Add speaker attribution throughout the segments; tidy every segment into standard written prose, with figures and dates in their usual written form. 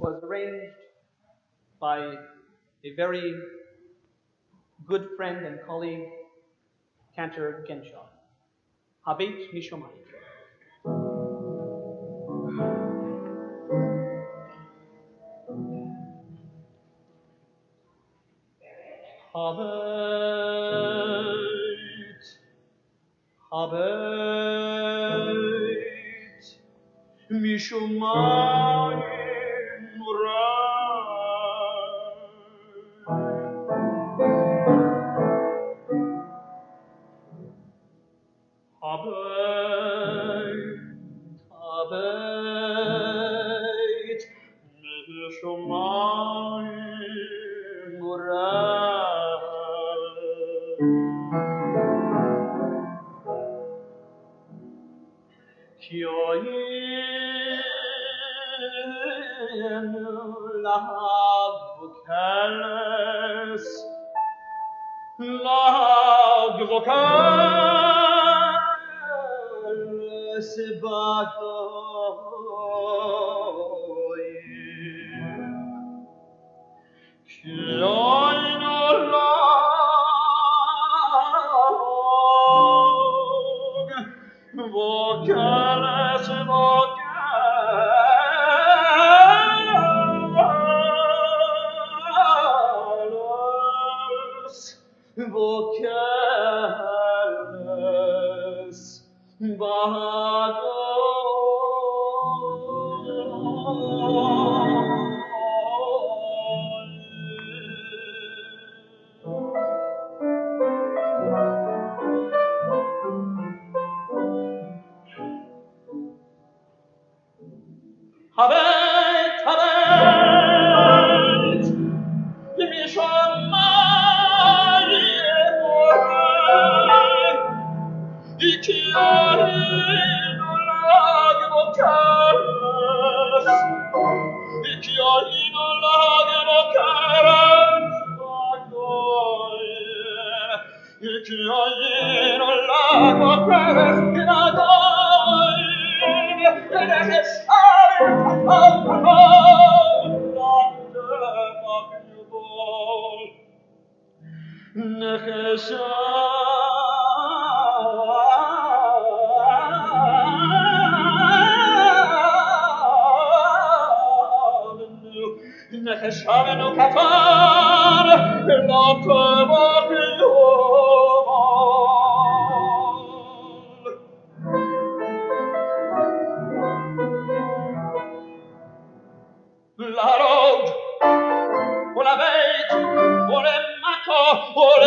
Speaker 1: was arranged by a very good friend and colleague, Cantor Genshaw. Habet Mishomai. Habet, Habet Mishomai Habet, Habet Mishomai Kioin lahav keles lahav keles batoi Kioin lahav vocales vocales Habet, Habet, Mishomai Ikiain lag vocales Ikiain lag vocales Ikiain lag vocales Necheshavenu katar La road, on la veille, on le maco, on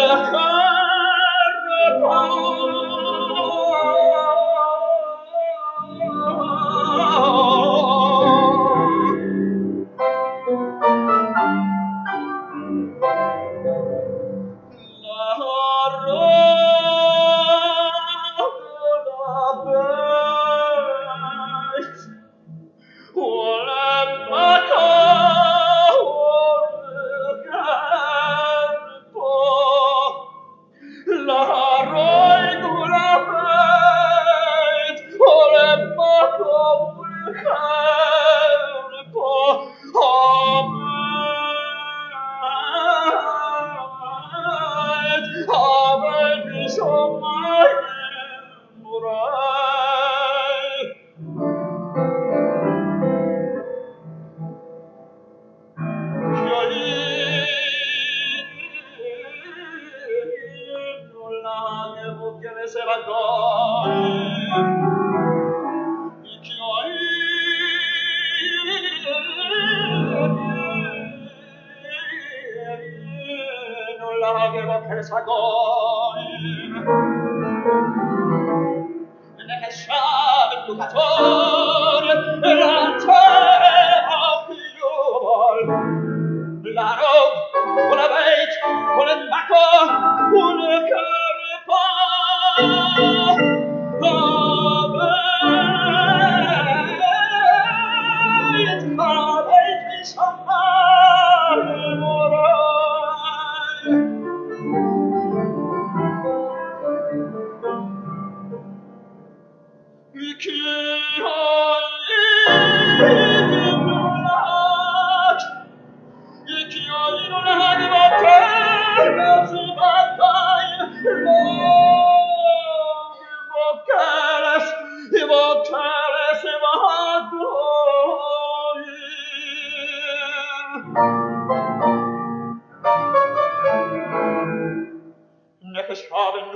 Speaker 1: le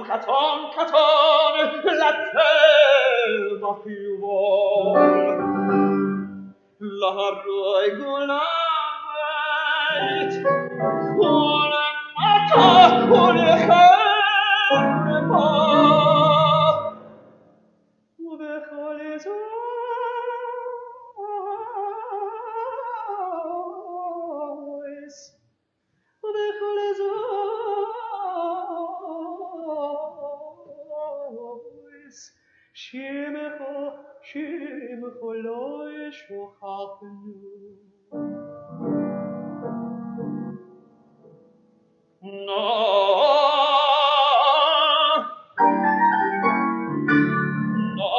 Speaker 1: caton, la terre più vuol. La regola weit, ohne Matter, ohne Herrepa, ובכל אזויס, ובכל אזויס, שמחו לא ישוכחנו. No, no,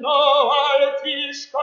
Speaker 1: no, altisca